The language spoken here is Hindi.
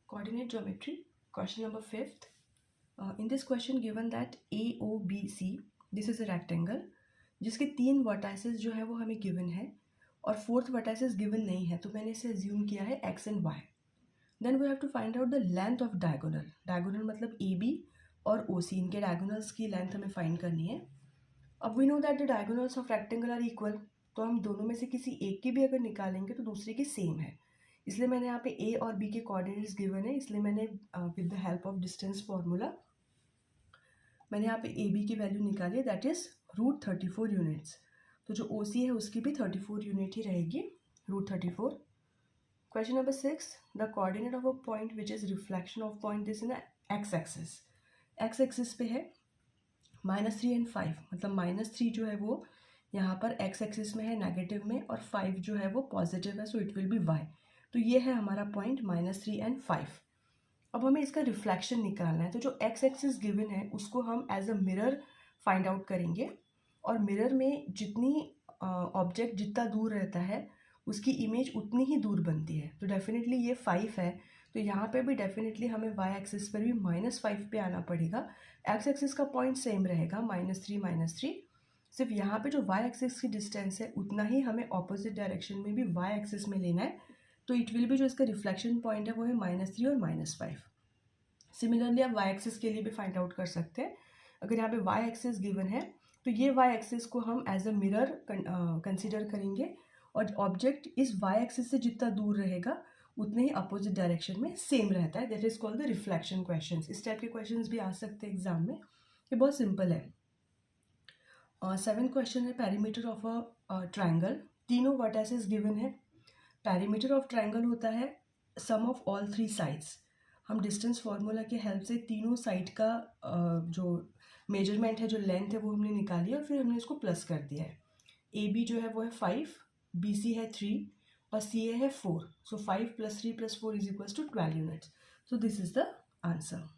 Coordinate geometry, question number 5th. In this question given that AOBC, this is a rectangle जिसके 3 वर्टाइसेस जो है वो हमें गिवन है और 4th वर्टाइसेस गिवन नहीं है, तो मैंने इसे अज्यूम किया है x and y. Then we have to find out the length of diagonal. Diagonal मतलब AB और OC, इनके डायगोनल्स की लेंथ हमें फाइंड करनी है. अब we know that the diagonals of rectangle are equal, तो हम दोनों में से किसी एक की भी अगर निकालेंगे तो दूसरे की सेम है. इसलिए मैंने यहाँ पे A और B के कोऑर्डिनेट्स गिवन है, इसलिए मैंने with the help of distance formula मैंने यहाँ पे AB की वैल्यू निकाली, दैट इज √34 यूनिट्स. तो जो OC है उसकी भी 34 यूनिट ही रहेगी, √34. Question number 6. The coordinate of a point which is reflection of point this in x axis. X axis पे है -3 एंड 5, मतलब -3 जो है वो यहाँ पर एक्स एक्सिस में है नेगेटिव में, और 5 जो है वो पॉजिटिव है, so it will be y. तो ये है हमारा पॉइंट -3 एंड 5. अब हमें इसका रिफ्लेक्शन निकालना है, तो जो एक्स एक्सिस गिवन है उसको हम as a mirror find out करेंगे, और मिरर में जितनी ऑब्जेक्ट जितना दूर रहता है उसकी इमेज उतनी ही दूर बनती है. तो डेफिनेटली ये 5 है, तो यहाँ पे भी डेफिनेटली हमें y एक्सिस पर भी -5 पे आना पड़ेगा. एक्स एक्सिस का पॉइंट सेम रहेगा -3, सिर्फ यहाँ पे जो y एक्सिस की डिस्टेंस है उतना ही हमें ऑपोजिट डायरेक्शन में भी y एक्सिस में लेना है. तो इट विल भी जो इसका रिफ्लेक्शन पॉइंट है वो है -3 और -5. सिमिलरली आप y एक्सिस के लिए भी फाइंड आउट कर सकते हैं. अगर यहाँ पे y एक्सिस गिवन है तो ये y एक्सिस को हम एज अ मिरर कंसिडर करेंगे, और ऑब्जेक्ट इस y एक्सिस से जितना दूर रहेगा उतने ही अपोजिट डायरेक्शन में सेम रहता है. That is called the reflection questions. इस टाइप के क्वेश्चंस भी आ सकते हैं एग्जाम में. ये बहुत सिंपल है. 7th क्वेश्चन है पेरीमीटर ऑफ अ ट्राइंगल. तीनों वर्टाइसेस गिवन है. पेरीमीटर ऑफ ट्राइंगल होता है सम ऑफ ऑल 3 साइड्स. हम डिस्टेंस फार्मूला के हेल्प से तीनों साइड का जो मेजरमेंट है, जो लेंथ है, वो हमने निकाली और फिर हमने इसको प्लस कर दिया है. AB जो है वो है 5, BC है 3 और CA है 4. सो 5 + 3 + 4 = 12 units. So this is the answer.